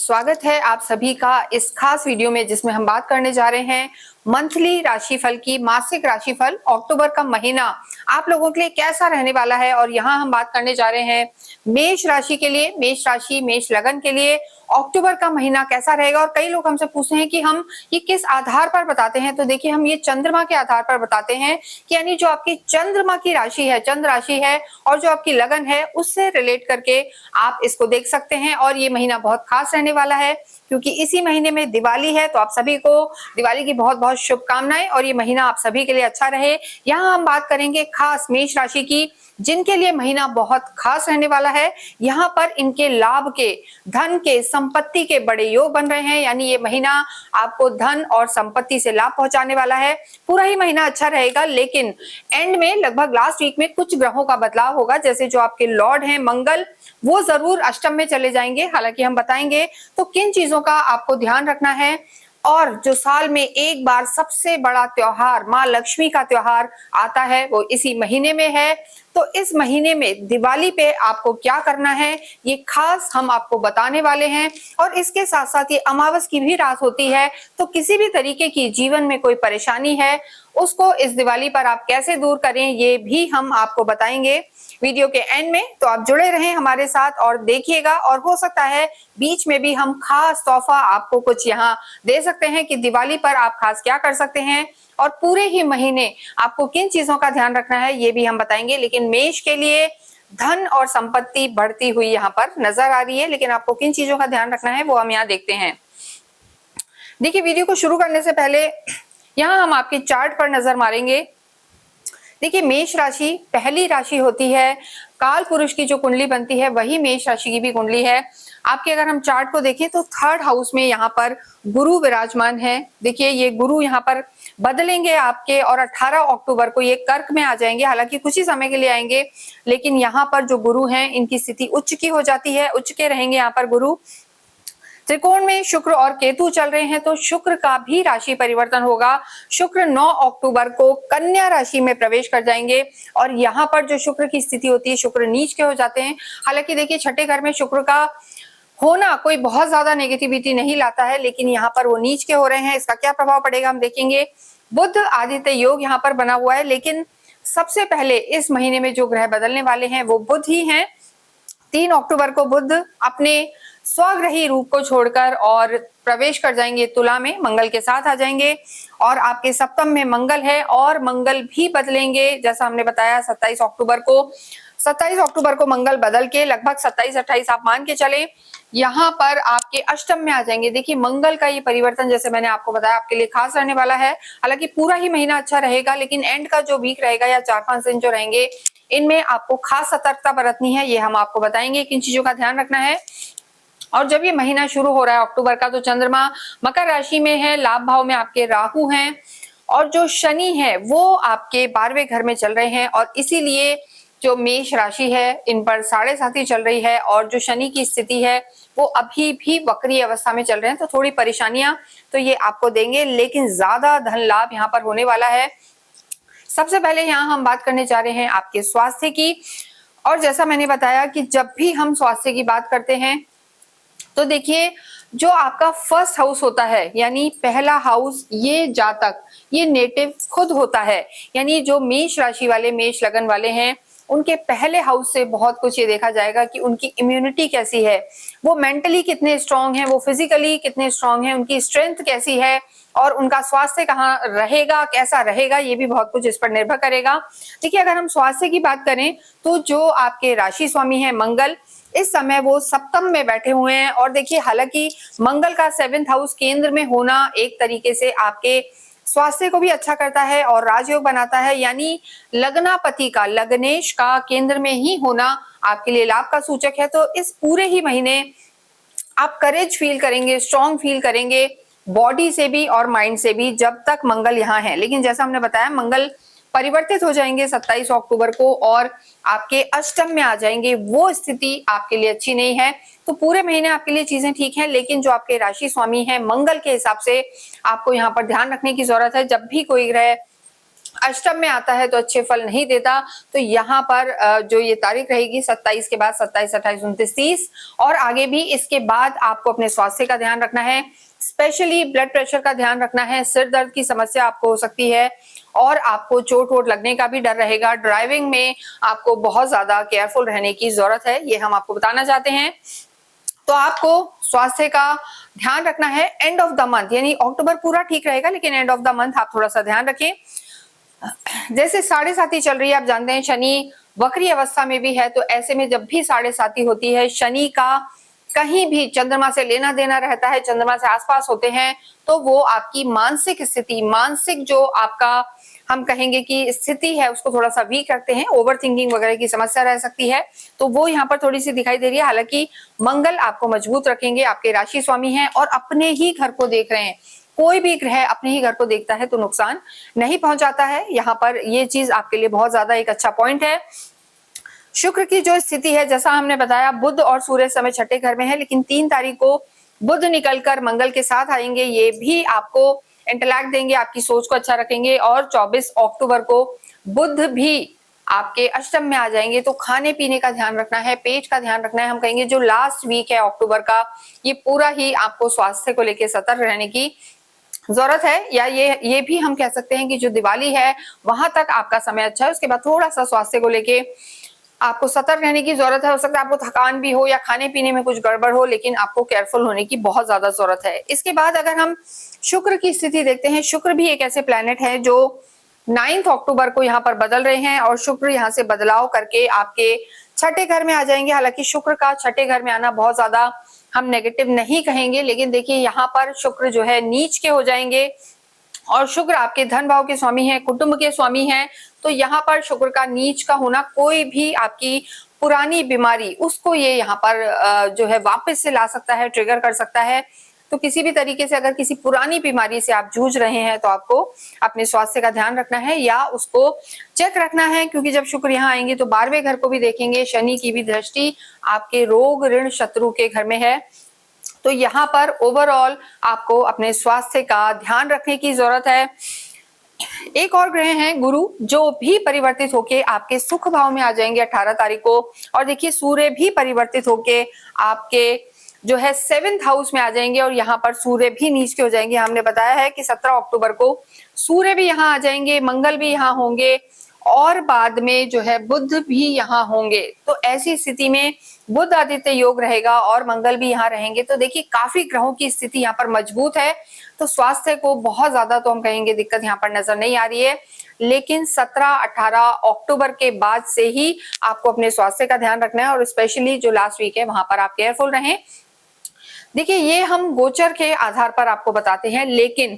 स्वागत है आप सभी का इस खास वीडियो में जिसमें हम बात करने जा रहे हैं मंथली राशिफल की। मासिक राशिफल अक्टूबर का महीना आप लोगों के लिए कैसा रहने वाला है। और यहाँ हम बात करने जा रहे हैं मेष राशि के लिए, मेष राशि मेष लगन के लिए अक्टूबर का महीना कैसा रहेगा। और कई लोग हमसे पूछते हैं कि हम ये किस आधार पर बताते हैं, तो देखिए हम ये चंद्रमा के आधार पर बताते हैं कि यानी जो आपकी चंद्रमा की राशि है, चंद्र राशि है, और जो आपकी लगन है उससे रिलेट करके आप इसको देख सकते हैं। और ये महीना बहुत खास रहने वाला है क्योंकि इसी महीने में दिवाली है, तो आप सभी को दिवाली की बहुत बहुत शुभकामनाएं और ये महीना आप सभी के लिए अच्छा रहे। यहाँ हम बात करेंगे खास मेष राशि की जिनके लिए महीना बहुत खास रहने वाला है। यहाँ पर इनके लाभ के, धन के, संपत्ति के बड़े योग बन रहे हैं, यानी ये महीना आपको धन और संपत्ति से लाभ पहुंचाने वाला है। पूरा ही महीना अच्छा रहेगा, लेकिन एंड में लगभग लास्ट वीक में कुछ ग्रहों का बदलाव होगा। जैसे जो आपके लॉर्ड हैं मंगल, वो जरूर अष्टम में चले जाएंगे, हालांकि हम बताएंगे तो किन चीजों का आपको ध्यान रखना है। और जो साल में एक बार सबसे बड़ा त्योहार माँ लक्ष्मी का त्योहार आता है वो इसी महीने में है, तो इस महीने में दिवाली पे आपको क्या करना है ये खास हम आपको बताने वाले हैं। और इसके साथ साथ ये अमावस की भी रात होती है, तो किसी भी तरीके की जीवन में कोई परेशानी है उसको इस दिवाली पर आप कैसे दूर करें ये भी हम आपको बताएंगे वीडियो के एंड में। तो आप जुड़े रहें हमारे साथ और देखिएगा, और हो सकता है बीच में भी हम खास तोहफा आपको कुछ यहाँ दे सकते हैं कि दिवाली पर आप खास क्या कर सकते हैं और पूरे ही महीने आपको किन चीजों का ध्यान रखना है ये भी हम बताएंगे। लेकिन मेष के लिए धन और संपत्ति बढ़ती हुई यहाँ पर नजर आ रही है, लेकिन आपको किन चीजों का ध्यान रखना है वो हम यहाँ देखते हैं। देखिए वीडियो को शुरू करने से पहले यहाँ हम आपके चार्ट पर नजर मारेंगे। देखिए मेष राशि पहली राशि होती है, काल पुरुष की जो कुंडली बनती है वही मेष राशि की भी कुंडली है आपके। अगर हम चार्ट को देखें तो थर्ड हाउस में यहाँ पर गुरु विराजमान है। देखिए ये गुरु यहाँ पर बदलेंगे आपके और 18 अक्टूबर को ये कर्क में आ जाएंगे, हालांकि कुछ ही समय के लिए आएंगे, लेकिन यहाँ पर जो गुरु हैं इनकी स्थिति उच्च की हो जाती है, उच्च के रहेंगे यहाँ पर गुरु। त्रिकोण में शुक्र और केतु चल रहे हैं, तो शुक्र का भी राशि परिवर्तन होगा। शुक्र 9 अक्टूबर को कन्या राशि में प्रवेश कर जाएंगे और यहाँ पर जो शुक्र की स्थिति होती है, शुक्र नीच के हो जाते हैं। हालांकि देखिए छठे घर में शुक्र का होना कोई बहुत ज्यादा नेगेटिविटी नहीं लाता है, लेकिन यहाँ पर वो नीच के हो रहे हैं, इसका क्या प्रभाव पड़ेगा हम देखेंगे। बुध आदित्य योग यहाँ पर बना हुआ है, लेकिन सबसे पहले इस महीने में जो ग्रह बदलने वाले हैं वो बुध ही हैं। 3 अक्टूबर को बुध अपने स्वग्रही रूप को छोड़कर और प्रवेश कर जाएंगे तुला में, मंगल के साथ आ जाएंगे और आपके सप्तम में मंगल है और मंगल भी बदलेंगे। जैसा हमने बताया 27 अक्टूबर को मंगल बदल के लगभग 27-28 आप मान के चले यहाँ पर आपके अष्टम में आ जाएंगे। देखिए मंगल का ये परिवर्तन जैसे मैंने आपको बताया आपके लिए खास रहने वाला है। हालांकि पूरा ही महीना अच्छा रहेगा, लेकिन एंड का जो वीक रहेगा या 4-5 दिन जो रहेंगे इनमें आपको खास सतर्कता बरतनी है, ये हम आपको बताएंगे किन चीजों का ध्यान रखना है। और जब ये महीना शुरू हो रहा है अक्टूबर का, तो चंद्रमा मकर राशि में है, लाभ भाव में आपके राहु हैं और जो शनि है वो आपके 12वें घर में चल रहे हैं, और इसीलिए जो मेष राशि है इन पर 7.5 चल रही है। और जो शनि की स्थिति है वो अभी भी वक्री अवस्था में चल रहे हैं, तो थोड़ी परेशानियां तो ये आपको देंगे, लेकिन ज्यादा धन लाभ यहाँ पर होने वाला है। सबसे पहले यहाँ हम बात करने जा रहे हैं आपके स्वास्थ्य की। और जैसा मैंने बताया कि जब भी हम स्वास्थ्य की बात करते हैं तो देखिए जो आपका फर्स्ट हाउस होता है, यानी पहला हाउस, ये जातक ये नेटिव खुद होता है, यानी जो मेष राशि वाले, मेष लगन वाले हैं उनके पहले हाउस से बहुत कुछ ये देखा जाएगा कि उनकी इम्यूनिटी कैसी है, वो मेंटली कितने स्ट्रांग हैं, वो फिजिकली कितने स्ट्रांग हैं, उनकी स्ट्रेंथ कैसी है और उनका स्वास्थ्य कहाँ रहेगा, कैसा रहेगा, ये भी बहुत कुछ इस पर निर्भर करेगा। देखिए अगर हम स्वास्थ्य की बात करें तो जो आपके राशि स्वामी है मंगल, इस समय वो सप्तम में बैठे हुए हैं। और देखिए हालांकि मंगल का 7th हाउस केंद्र में होना एक तरीके से आपके स्वास्थ्य को भी अच्छा करता है और राजयोग बनाता है, यानी लग्नापति का, लग्नेश का केंद्र में ही होना आपके लिए लाभ का सूचक है। तो इस पूरे ही महीने आप करेज फील करेंगे, स्ट्रॉन्ग फील करेंगे बॉडी से भी और माइंड से भी जब तक मंगल यहाँ है। लेकिन जैसा हमने बताया मंगल परिवर्तित हो जाएंगे 27 अक्टूबर को और आपके अष्टम में आ जाएंगे, वो स्थिति आपके लिए अच्छी नहीं है। तो पूरे महीने आपके लिए चीजें ठीक हैं, लेकिन जो आपके राशि स्वामी है मंगल के हिसाब से आपको यहाँ पर ध्यान रखने की जरूरत है। जब भी कोई ग्रह अष्टम में आता है तो अच्छे फल नहीं देता। तो यहाँ पर जो ये तारीख रहेगी 27 के बाद 27, 28, 29, 30 और आगे भी, इसके बाद आपको अपने स्वास्थ्य का ध्यान रखना है, स्पेशली ब्लड प्रेशर का ध्यान रखना है, सिर दर्द की समस्या आपको हो सकती है और आपको चोट वोट लगने का भी डर रहेगा। ड्राइविंग में आपको बहुत ज्यादा केयरफुल रहने की जरूरत है, ये हम आपको बताना चाहते हैं। तो आपको स्वास्थ्य का ध्यान रखना है एंड ऑफ द मंथ, यानी अक्टूबर पूरा ठीक रहेगा लेकिन एंड ऑफ द मंथ आप थोड़ा सा ध्यान रखें। जैसे साढ़े साती चल रही है, आप जानते हैं शनि वक्री अवस्था में भी है, तो ऐसे में जब भी साढ़े साती होती है, शनि का कहीं भी चंद्रमा से लेना देना रहता है, चंद्रमा से आसपास होते हैं, तो वो आपकी मानसिक स्थिति, मानसिक जो आपका हम कहेंगे कि स्थिति है उसको थोड़ा सा वीक रखते हैं, ओवर थिंकिंग वगैरह की समस्या रह सकती है, तो वो यहाँ पर थोड़ी सी दिखाई दे रही है। हालांकि मंगल आपको मजबूत रखेंगे, आपके राशि स्वामी हैं और अपने ही घर को देख रहे हैं। कोई भी ग्रह अपने ही घर को देखता है तो नुकसान नहीं पहुंचाता है, यहाँ पर ये चीज आपके लिए बहुत ज्यादा एक अच्छा पॉइंट है। शुक्र की जो स्थिति है, जैसा हमने बताया, बुध और सूर्य समय छठे घर में है, लेकिन 3 तारीख को बुध निकलकर मंगल के साथ आएंगे, ये भी आपको इंटेलेक्ट देंगे, आपकी सोच को अच्छा रखेंगे। और 24 अक्टूबर को बुध भी आपके अष्टम में आ जाएंगे, तो खाने पीने का ध्यान रखना है, पेट का ध्यान रखना है। हम कहेंगे जो लास्ट वीक है अक्टूबर का, ये पूरा ही आपको स्वास्थ्य को लेकर सतर्क रहने की जरूरत है, या ये भी हम कह सकते हैं कि जो दिवाली है वहां तक आपका समय अच्छा है, उसके बाद थोड़ा सा स्वास्थ्य को लेके आपको सतर्क रहने की जरूरत है। हो सकता है आपको थकान भी हो या खाने पीने में कुछ गड़बड़ हो, लेकिन आपको केयरफुल होने की बहुत ज्यादा जरूरत है। इसके बाद अगर हम शुक्र की स्थिति देखते हैं, शुक्र भी एक ऐसे प्लैनेट है जो 9 अक्टूबर को यहाँ पर बदल रहे हैं और शुक्र यहाँ से बदलाव करके आपके छठे घर में आ जाएंगे। हालांकि शुक्र का छठे घर में आना बहुत ज्यादा हम नेगेटिव नहीं कहेंगे, लेकिन देखिए यहाँ पर शुक्र जो है नीच के हो जाएंगे और शुक्र आपके धन भाव के स्वामी हैं, कुटुंब के स्वामी हैं, तो यहाँ पर शुक्र का नीच का होना कोई भी आपकी पुरानी बीमारी उसको ये यहाँ पर जो है वापस से ला सकता है, ट्रिगर कर सकता है। तो किसी भी तरीके से अगर किसी पुरानी बीमारी से आप जूझ रहे हैं तो आपको अपने स्वास्थ्य का ध्यान रखना है या उसको चेक रखना है, क्योंकि जब शुक्र यहाँ आएंगे तो 12वें घर को भी देखेंगे, शनि की भी दृष्टि आपके रोग ऋण शत्रु के घर में है, तो यहाँ पर ओवरऑल आपको अपने स्वास्थ्य का ध्यान रखने की जरूरत है। एक और ग्रह हैं गुरु, जो भी परिवर्तित होके आपके सुख भाव में आ जाएंगे 18 तारीख को, और देखिए सूर्य भी परिवर्तित होके आपके जो है 7th हाउस में आ जाएंगे और यहाँ पर सूर्य भी नीच के हो जाएंगे। हमने बताया है कि 17 अक्टूबर को सूर्य भी यहाँ आ जाएंगे, मंगल भी यहाँ होंगे और बाद में जो है बुध भी यहाँ होंगे। तो ऐसी स्थिति में बुध आदित्य योग रहेगा और मंगल भी यहाँ रहेंगे, तो देखिए काफी ग्रहों की स्थिति यहाँ पर मजबूत है। तो स्वास्थ्य को बहुत ज्यादा तो हम कहेंगे दिक्कत यहाँ पर नजर नहीं आ रही है, लेकिन 17-18 अक्टूबर के बाद से ही आपको अपने स्वास्थ्य का ध्यान रखना है और स्पेशली जो लास्ट वीक है वहां पर आप केयरफुल रहें। देखिए ये हम गोचर के आधार पर आपको बताते हैं, लेकिन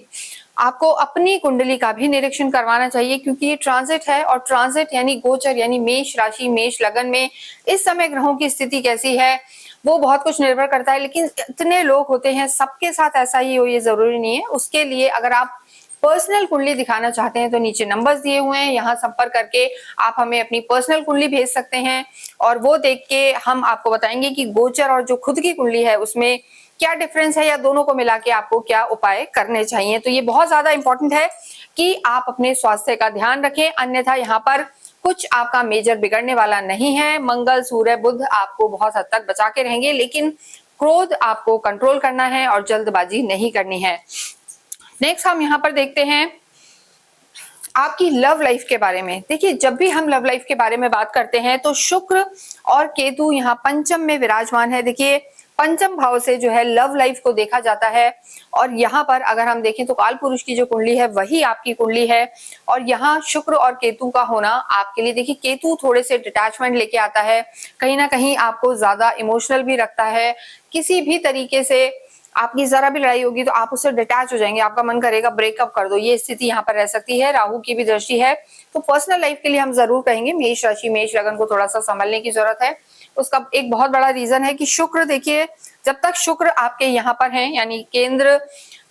आपको अपनी कुंडली का भी निरीक्षण करवाना चाहिए, क्योंकि ये ट्रांजिट है और ट्रांजिट यानी गोचर यानी मेष राशि मेष लगन में इस समय ग्रहों की स्थिति कैसी है वो बहुत कुछ निर्भर करता है। लेकिन इतने लोग होते हैं, सबके साथ ऐसा ही हो ये जरूरी नहीं है। उसके लिए अगर आप पर्सनल कुंडली दिखाना चाहते हैं तो नीचे नंबर्स दिए हुए हैं, यहाँ संपर्क करके आप हमें अपनी पर्सनल कुंडली भेज सकते हैं और वो देख के हम आपको बताएंगे कि गोचर और जो खुद की कुंडली है उसमें क्या डिफरेंस है या दोनों को मिला के आपको क्या उपाय करने चाहिए। तो ये बहुत ज्यादा इंपॉर्टेंट है कि आप अपने स्वास्थ्य का ध्यान रखें, अन्यथा यहाँ पर कुछ आपका मेजर बिगड़ने वाला नहीं है। मंगल सूर्य बुध आपको बहुत हद तक बचा के रहेंगे, लेकिन क्रोध आपको कंट्रोल करना है और जल्दबाजी नहीं करनी है। नेक्स्ट हम यहाँ पर देखते हैं आपकी लव लाइफ के बारे में। देखिए जब भी हम लव लाइफ के बारे में बात करते हैं तो शुक्र और केतु यहाँ पंचम में विराजमान है। देखिए पंचम भाव से जो है लव लाइफ को देखा जाता है और यहाँ पर अगर हम देखें तो काल पुरुष की जो कुंडली है वही आपकी कुंडली है और यहाँ शुक्र और केतु का होना आपके लिए, देखिए केतु थोड़े से डिटैचमेंट लेके आता है, कहीं ना कहीं आपको ज्यादा इमोशनल भी रखता है। किसी भी तरीके से आपकी जरा भी लड़ाई होगी तो आप उससे डिटैच हो जाएंगे, आपका मन करेगा ब्रेकअप कर दो, ये स्थिति यहाँ पर रह सकती है। राहु की भी दृष्टि है, तो पर्सनल लाइफ के लिए हम जरूर कहेंगे मेष राशि मेष लगन को थोड़ा सा संभलने की जरूरत है। उसका एक बहुत बड़ा रीजन है कि शुक्र, देखिए जब तक शुक्र आपके यहाँ पर हैं यानी केंद्र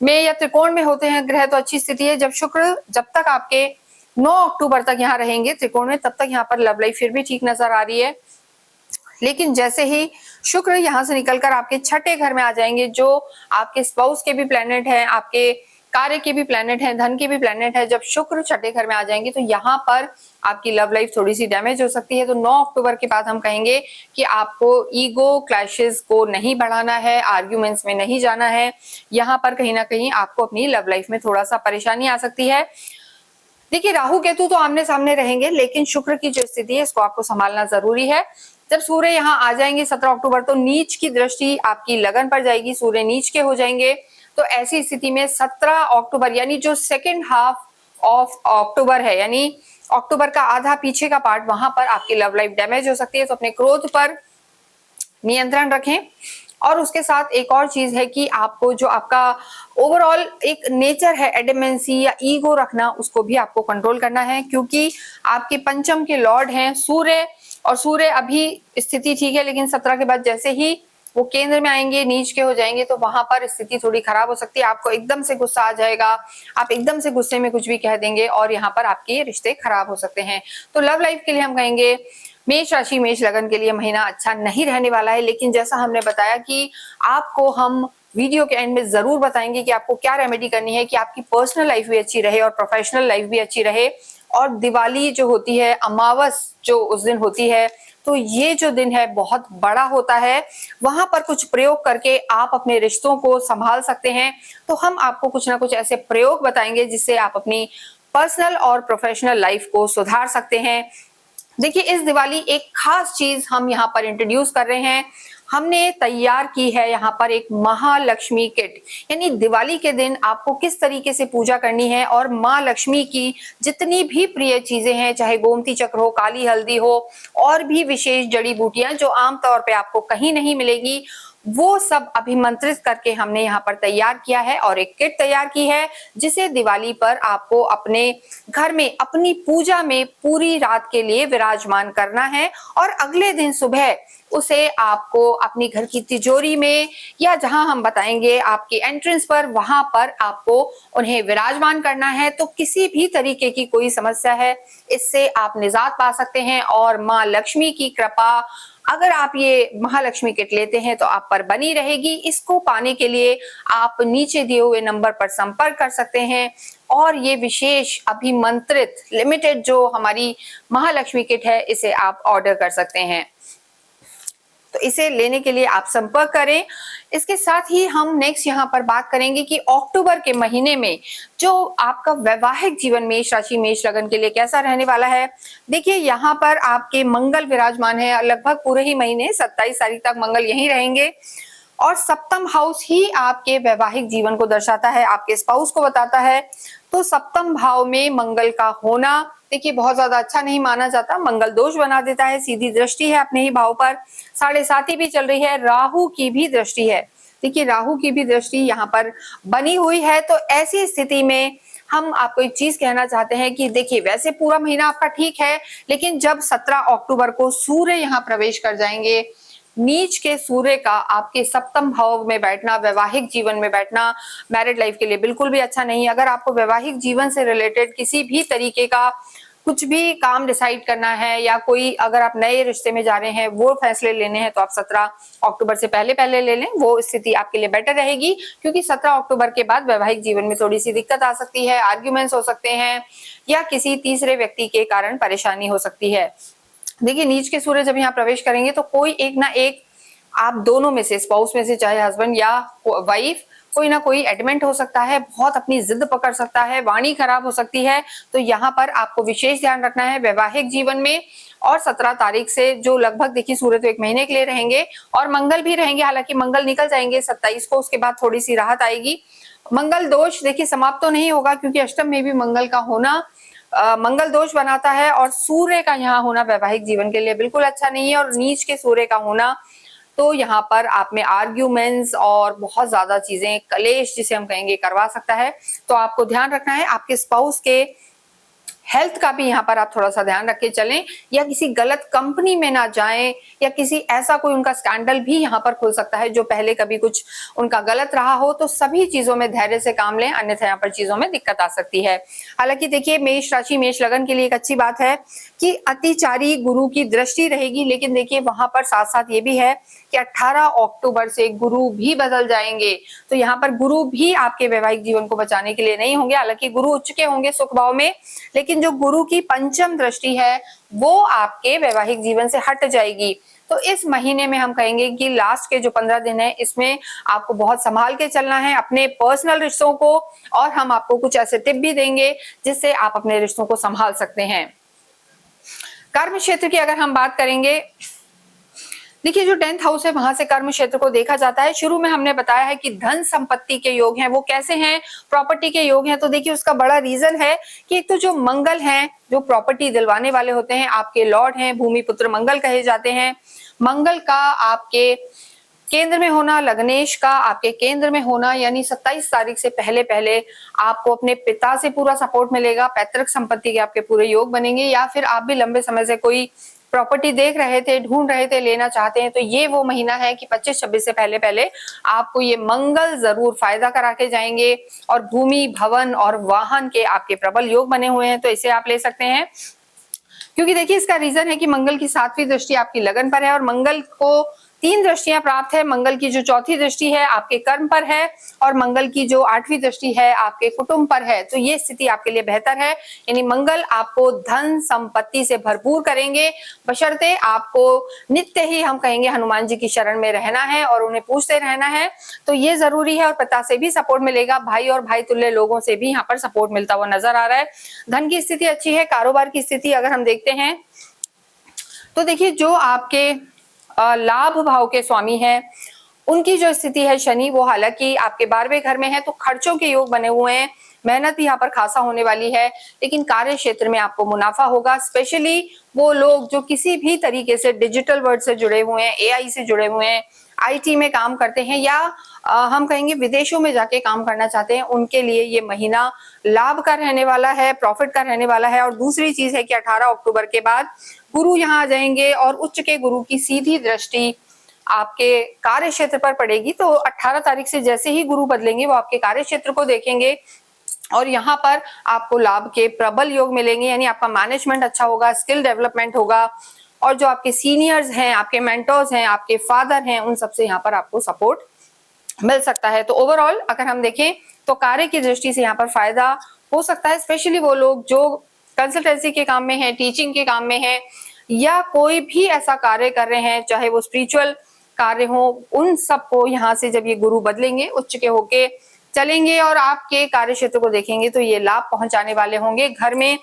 में या त्रिकोण में होते हैं ग्रह तो अच्छी स्थिति है। जब शुक्र जब तक आपके 9 अक्टूबर तक यहाँ रहेंगे त्रिकोण में, तब तक यहाँ पर लव लाइफ फिर भी ठीक नजर आ रही है। लेकिन जैसे ही शुक्र यहाँ से निकलकर आपके छठे घर में आ जाएंगे, जो आपके स्पाउस के भी प्लेनेट हैं, आपके कार्य के भी प्लैनेट हैं, धन के भी प्लैनेट है। जब शुक्र छठे घर में आ जाएंगे तो यहाँ पर आपकी लव लाइफ थोड़ी सी डैमेज हो सकती है। तो 9 अक्टूबर के बाद हम कहेंगे कि आपको ईगो क्लैशेस को नहीं बढ़ाना है, आर्ग्यूमेंट्स में नहीं जाना है। यहाँ पर कहीं ना कहीं आपको अपनी लव लाइफ में थोड़ा सा परेशानी आ सकती है। देखिए, राहु केतु तो आमने सामने रहेंगे, लेकिन शुक्र की जो स्थिति है इसको आपको संभालना जरूरी है। जब सूर्य यहाँ आ जाएंगे 17 अक्टूबर तो नीच की दृष्टि आपकी लगन पर जाएगी, सूर्य नीच के हो जाएंगे। तो ऐसी स्थिति में 17 अक्टूबर यानी जो सेकेंड हाफ ऑफ अक्टूबर है, यानी अक्टूबर का आधा पीछे का पार्ट, वहां पर आपकी लव लाइफ डैमेज हो सकती है। तो अपने क्रोध पर नियंत्रण रखें। और उसके साथ एक और चीज है कि आपको जो आपका ओवरऑल एक नेचर है एडेमेंसी या ईगो रखना, उसको भी आपको कंट्रोल करना है, क्योंकि आपके पंचम के लॉर्ड हैं सूर्य। और सूर्य अभी स्थिति ठीक है, लेकिन 17 के बाद जैसे ही वो केंद्र में आएंगे, नीच के हो जाएंगे, तो वहां पर स्थिति थोड़ी खराब हो सकती है। आपको एकदम से गुस्सा आ जाएगा, आप एकदम से गुस्से में कुछ भी कह देंगे और यहाँ पर आपके रिश्ते खराब हो सकते हैं। तो लव लाइफ के लिए हम कहेंगे मेष राशि मेष लगन के लिए महीना अच्छा नहीं रहने वाला है। लेकिन जैसा हमने बताया कि आपको हम वीडियो के एंड में जरूर बताएंगे कि आपको क्या रेमेडी करनी है कि आपकी पर्सनल लाइफ भी अच्छी रहे और प्रोफेशनल लाइफ भी अच्छी रहे। और दिवाली जो होती है, अमावस जो उस दिन होती है, तो ये जो दिन है बहुत बड़ा होता है। वहां पर कुछ प्रयोग करके आप अपने रिश्तों को संभाल सकते हैं। तो हम आपको कुछ ना कुछ ऐसे प्रयोग बताएंगे जिससे आप अपनी पर्सनल और प्रोफेशनल लाइफ को सुधार सकते हैं। देखिए, इस दिवाली एक खास चीज हम यहाँ पर इंट्रोड्यूस कर रहे हैं। हमने तैयार की है यहाँ पर एक महालक्ष्मी किट, यानी दिवाली के दिन आपको किस तरीके से पूजा करनी है और माँ लक्ष्मी की जितनी भी प्रिय चीजें हैं, चाहे गोमती चक्र हो, काली हल्दी हो, और भी विशेष जड़ी बूटियां जो आमतौर पे आपको कहीं नहीं मिलेगी, वो सब अभिमंत्रित करके हमने यहाँ पर तैयार किया है और एक किट तैयार की है जिसे दिवाली पर आपको अपने घर में अपनी पूजा में पूरी रात के लिए विराजमान करना है। और अगले दिन सुबह उसे आपको अपनी घर की तिजोरी में या जहां हम बताएंगे आपकी एंट्रेंस पर, वहां पर आपको उन्हें विराजमान करना है। तो किसी भी तरीके की कोई समस्या है, इससे आप निजात पा सकते हैं और माँ लक्ष्मी की कृपा अगर आप ये महालक्ष्मी किट लेते हैं तो आप पर बनी रहेगी। इसको पाने के लिए आप नीचे दिए हुए नंबर पर संपर्क कर सकते हैं और ये विशेष अभिमंत्रित लिमिटेड जो हमारी महालक्ष्मी किट है, इसे आप ऑर्डर कर सकते हैं। तो इसे लेने के लिए आप संपर्क करें। इसके साथ ही हम नेक्स्ट यहाँ पर बात करेंगे कि अक्टूबर के महीने में जो आपका वैवाहिक जीवन मेष राशि मेष लगन के लिए कैसा रहने वाला है। देखिए, यहाँ पर आपके मंगल विराजमान है, लगभग पूरे ही महीने 27 तारीख तक मंगल यहीं रहेंगे और सप्तम हाउस ही आपके वैवाहिक जीवन को दर्शाता है, आपके स्पाउस को बताता है। तो सप्तम भाव में मंगल का होना देखिए बहुत ज्यादा अच्छा नहीं माना जाता, मंगल दोष बना देता है। सीधी दृष्टि है अपने ही भाव पर, 7.5 भी चल रही है, राहु की भी दृष्टि है। देखिए, राहु की भी दृष्टि यहाँ पर बनी हुई है। तो ऐसी स्थिति में हम आपको एक चीज कहना चाहते हैं कि देखिए, वैसे पूरा महीना आपका ठीक है, लेकिन जब 17 अक्टूबर को सूर्य यहाँ प्रवेश कर जाएंगे, नीच के सूर्य का आपके सप्तम भाव में बैठना, वैवाहिक जीवन में बैठना मैरिड लाइफ के लिए बिल्कुल भी अच्छा नहीं है। अगर आपको वैवाहिक जीवन से रिलेटेड किसी भी तरीके का कुछ भी काम डिसाइड करना है या कोई अगर आप नए रिश्ते में जा रहे हैं, वो फैसले लेने हैं, तो आप 17 अक्टूबर से पहले पहले ले लें, वो स्थिति आपके लिए बेटर रहेगी। क्योंकि 17 अक्टूबर के बाद वैवाहिक जीवन में थोड़ी सी दिक्कत आ सकती है, आर्ग्यूमेंट्स हो सकते हैं या किसी तीसरे व्यक्ति के कारण परेशानी हो सकती है। देखिए, नीच के सूर्य जब यहाँ प्रवेश करेंगे तो कोई एक ना एक आप दोनों में से, स्पाउस में से, चाहे हस्बैंड या वाइफ, कोई ना कोई एडमेंट हो सकता है, बहुत अपनी जिद पकड़ सकता है, वाणी खराब हो सकती है। तो यहाँ पर आपको विशेष ध्यान रखना है वैवाहिक जीवन में। और 17 तारीख से जो लगभग देखिए, सूर्य तो 1 महीने के लिए रहेंगे और मंगल भी रहेंगे, हालांकि मंगल निकल जाएंगे 27 को, उसके बाद थोड़ी सी राहत आएगी। मंगल दोष देखिए समाप्त तो नहीं होगा, क्योंकि अष्टम में भी मंगल का होना मंगल दोष बनाता है और सूर्य का यहाँ होना वैवाहिक जीवन के लिए बिल्कुल अच्छा नहीं है। और नीच के सूर्य का होना तो यहाँ पर आप में आर्ग्यूमेंट्स और बहुत ज्यादा चीजें, कलेश जिसे हम कहेंगे, करवा सकता है। तो आपको ध्यान रखना है आपके स्पाउस के हेल्थ का भी यहाँ पर आप थोड़ा सा ध्यान रख के चलें, या किसी गलत कंपनी में ना जाएं, या किसी ऐसा कोई उनका स्कैंडल भी यहाँ पर खुल सकता है जो पहले कभी कुछ उनका गलत रहा हो। तो सभी चीजों में धैर्य से काम लें, अन्यथा यहाँ पर चीजों में दिक्कत आ सकती है। हालांकि देखिए मेष राशि मेष लगन के लिए एक अच्छी बात है कि अतिचारी गुरु की दृष्टि रहेगी, लेकिन देखिए वहां पर साथ साथ ये भी है कि 18 अक्टूबर से गुरु भी बदल जाएंगे, तो यहाँ पर गुरु भी आपके वैवाहिक जीवन को बचाने के लिए नहीं होंगे। हालांकि गुरु उच्च के होंगे सुख भाव में, लेकिन जो गुरु की पंचम दृष्टि है वो आपके वैवाहिक जीवन से हट जाएगी। तो इस महीने में हम कहेंगे कि लास्ट के जो 15 दिन है इसमें आपको बहुत संभाल के चलना है अपने पर्सनल रिश्तों को, और हम आपको कुछ ऐसे टिप भी देंगे जिससे आप अपने रिश्तों को संभाल सकते हैं। कर्म क्षेत्र की अगर हम बात करेंगे, देखिए जो 10th हाउस है वहां से कर्म क्षेत्र को देखा जाता है। शुरू में हमने बताया है कि धन संपत्ति के योग हैं, वो कैसे हैं, प्रॉपर्टी के योग हैं। तो देखिए उसका बड़ा रीजन है कि एक तो जो मंगल हैं, जो प्रॉपर्टी दिलवाने वाले होते हैं, आपके लॉर्ड हैं, भूमि पुत्र मंगल कहे जाते हैं। मंगल का आपके केंद्र में होना, लग्नेश का आपके केंद्र में होना, यानी 27 तारीख से पहले पहले आपको अपने पिता से पूरा सपोर्ट मिलेगा, पैतृक संपत्ति के आपके पूरे योग बनेंगे, या फिर आप भी लंबे समय से कोई प्रॉपर्टी देख रहे थे, ढूंढ रहे थे, लेना चाहते हैं, तो ये वो महीना है कि 25-26 से पहले पहले आपको ये मंगल जरूर फायदा करा के जाएंगे। और भूमि, भवन और वाहन के आपके प्रबल योग बने हुए हैं, तो इसे आप ले सकते हैं। क्योंकि देखिए इसका रीजन है कि मंगल की 7वीं दृष्टि आपकी लगन पर है, और मंगल को 3 दृष्टियां प्राप्त है। मंगल की जो 4थी दृष्टि है आपके कर्म पर है, और मंगल की जो 8वीं दृष्टि है आपके कुटुंब पर है। तो ये स्थिति आपके लिए बेहतर है, यानी मंगल आपको धन संपत्ति से भरपूर करेंगे, बशर्ते आपको नित्य ही हम कहेंगे हनुमान जी की शरण में रहना है और उन्हें पूछते रहना है। तो ये जरूरी है, और पिता से भी सपोर्ट मिलेगा, भाई और भाई तुल्य लोगों से भी यहाँ पर सपोर्ट मिलता हुआ नजर आ रहा है। धन की स्थिति अच्छी है। कारोबार की स्थिति अगर हम देखते हैं तो देखिए जो आपके लाभ भाव के स्वामी हैं उनकी जो स्थिति है शनि, वो हालांकि आपके 12वें घर में है, तो खर्चों के योग बने हुए हैं, मेहनत भी यहाँ पर खासा होने वाली है, लेकिन कार्य क्षेत्र में आपको मुनाफा होगा। स्पेशली वो लोग जो किसी भी तरीके से डिजिटल वर्ल्ड से जुड़े हुए हैं, एआई से जुड़े हुए हैं, आईटी में काम करते हैं, या हम कहेंगे विदेशों में जाके काम करना चाहते हैं, उनके लिए ये महीना लाभ का रहने वाला है, प्रॉफिट का रहने वाला है। और दूसरी चीज है कि 18 अक्टूबर के बाद गुरु यहाँ आ जाएंगे, और उच्च के गुरु की सीधी दृष्टि आपके कार्य क्षेत्र पर पड़ेगी। तो 18 तारीख से जैसे ही गुरु बदलेंगे वो आपके कार्य क्षेत्र को देखेंगे, और यहाँ पर आपको लाभ के प्रबल योग मिलेंगे, यानी आपका मैनेजमेंट अच्छा होगा, स्किल डेवलपमेंट होगा, और जो आपके सीनियर्स हैं, आपके मेंटर्स हैं, आपके फादर हैं, उन सबसे यहाँ पर आपको सपोर्ट मिल सकता है। तो ओवरऑल अगर हम देखें तो कार्य की दृष्टि से यहाँ पर फायदा हो सकता है। स्पेशली वो लोग जो कंसल्टेंसी के काम में है, टीचिंग के काम में है, या कोई भी ऐसा कार्य कर रहे हैं, चाहे वो स्पिरिचुअल कार्य हो, उन सबको यहाँ से जब ये गुरु बदलेंगे, उच्च के होके चलेंगे और आपके कार्य क्षेत्र को देखेंगे, तो ये लाभ पहुंचाने वाले होंगे। घर में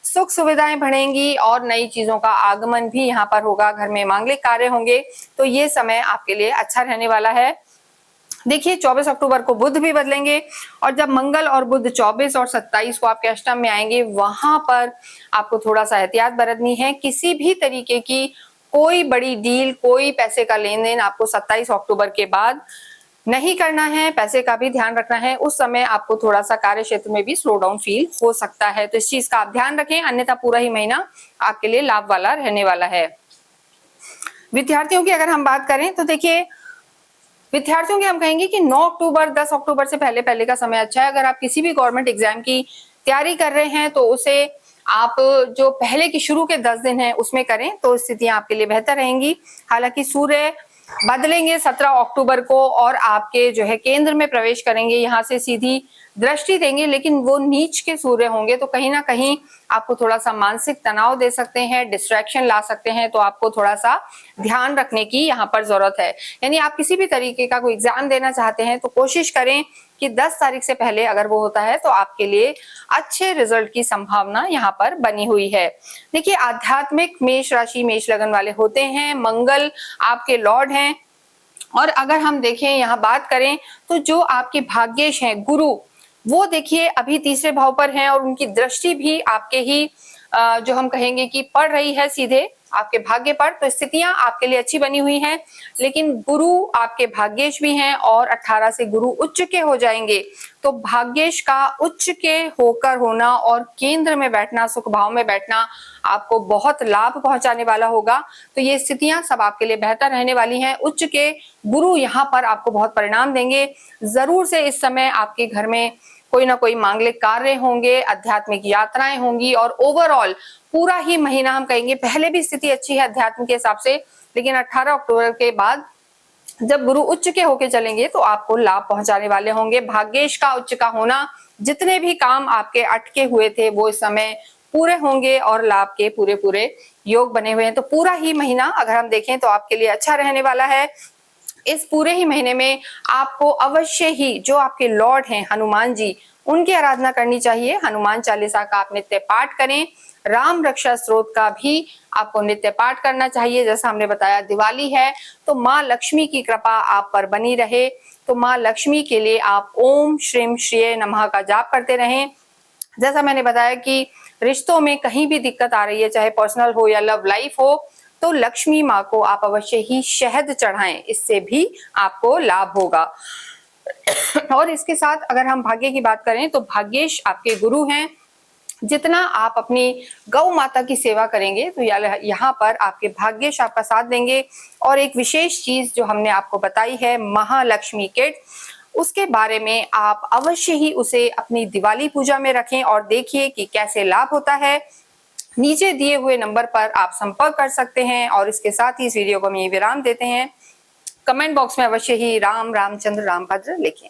सुख सुविधाएं बढ़ेंगी और नई चीजों का आगमन भी यहाँ पर होगा। घर में मांगलिक कार्य होंगे, तो ये समय आपके लिए अच्छा रहने वाला है। देखिए 24 अक्टूबर को बुध भी बदलेंगे, और जब मंगल और बुध 24 और 27 को आपके अष्टम में आएंगे, वहां पर आपको थोड़ा सा एहतियात बरतनी है। किसी भी तरीके की कोई बड़ी डील, कोई पैसे का लेन देन आपको 27 अक्टूबर के बाद नहीं करना है। पैसे का भी ध्यान रखना है। उस समय आपको थोड़ा सा कार्य क्षेत्र में भी स्लो डाउन फील हो सकता है, तो इस चीज का आप ध्यान रखें, अन्यथा पूरा ही महीना आपके लिए लाभ वाला रहने वाला है। विद्यार्थियों की अगर हम बात करें तो देखिए विद्यार्थियों के हम कहेंगे कि 9 अक्टूबर 10 अक्टूबर से पहले पहले का समय अच्छा है। अगर आप किसी भी गवर्नमेंट एग्जाम की तैयारी कर रहे हैं तो उसे आप जो पहले की शुरू के 10 दिन है उसमें करें, तो स्थितियां आपके लिए बेहतर रहेंगी। हालांकि सूर्य बदलेंगे 17 अक्टूबर को और आपके जो है केंद्र में प्रवेश करेंगे, यहाँ से सीधी दृष्टि देंगे, लेकिन वो नीच के सूर्य होंगे, तो कहीं ना कहीं आपको थोड़ा सा मानसिक तनाव दे सकते हैं, डिस्ट्रैक्शन ला सकते हैं, तो आपको थोड़ा सा ध्यान रखने की यहाँ पर जरूरत है। यानी आप किसी भी तरीके का कोई एग्जाम देना चाहते हैं तो कोशिश करें कि 10 तारीख से पहले अगर वो होता है तो आपके लिए अच्छे रिजल्ट की संभावना यहाँ पर बनी हुई है। देखिए आध्यात्मिक मेष राशि मेष लगन वाले होते हैं, मंगल आपके लॉर्ड हैं, और अगर हम देखें यहाँ बात करें तो जो आपके भाग्येश हैं गुरु, वो देखिए अभी तीसरे भाव पर हैं और उनकी दृष्टि भी आपके ही जो हम कहेंगे कि पड़ रही है सीधे आपके भाग्य पर, तो स्थितियां आपके लिए अच्छी बनी हुई हैं। लेकिन गुरु आपके भाग्येश भी हैं और 18 से गुरु उच्च के हो जाएंगे, तो भाग्येश का उच्च के होकर होना और केंद्र में बैठना, सुख भाव में बैठना आपको बहुत लाभ पहुंचाने वाला होगा। तो ये स्थितियां सब आपके लिए बेहतर रहने वाली हैं। उच्च के गुरु यहाँ पर आपको बहुत परिणाम देंगे। जरूर से इस समय आपके घर में कोई ना कोई मांगलिक कार्य होंगे, आध्यात्मिक यात्राएं होंगी और ओवरऑल पूरा ही महीना हम कहेंगे, पहले भी स्थिति अच्छी है अध्यात्म के हिसाब से, लेकिन 18 अक्टूबर के बाद जब गुरु उच्च के होके चलेंगे तो आपको लाभ पहुंचाने वाले होंगे। भाग्येश का उच्च का होना, जितने भी काम आपके अटके हुए थे वो इस समय पूरे होंगे और लाभ के पूरे पूरे योग बने हुए हैं। तो पूरा ही महीना अगर हम देखें तो आपके लिए अच्छा रहने वाला है। इस पूरे ही महीने में आपको अवश्य ही जो आपके लॉर्ड हैं हनुमान जी, उनकी आराधना करनी चाहिए। हनुमान चालीसा का आप नित्य पाठ करें। राम रक्षा स्तोत्र का भी आपको नित्य पाठ करना चाहिए। जैसा हमने बताया दिवाली है तो माँ लक्ष्मी की कृपा आप पर बनी रहे, तो माँ लक्ष्मी के लिए आप ओम श्रीम श्रीये नमः का जाप करते रहें। जैसा मैंने बताया कि रिश्तों में कहीं भी दिक्कत आ रही है, चाहे पर्सनल हो या लव लाइफ हो, तो लक्ष्मी माँ को आप अवश्य ही शहद चढ़ाएं, इससे भी आपको लाभ होगा। और इसके साथ अगर हम भाग्य की बात करें तो भाग्येश आपके गुरु हैं। जितना आप अपनी गौ माता की सेवा करेंगे तो यहाँ पर आपके भाग्येश आपका साथ देंगे। और एक विशेष चीज जो हमने आपको बताई है महालक्ष्मी किट, उसके बारे में आप अवश्य ही उसे अपनी दिवाली पूजा में रखें और देखिए कि कैसे लाभ होता है। नीचे दिए हुए नंबर पर आप संपर्क कर सकते हैं। और इसके साथ ही इस वीडियो को हम यहीं विराम देते हैं। कमेंट बॉक्स में अवश्य ही राम रामचंद्र रामभद्र लिखें।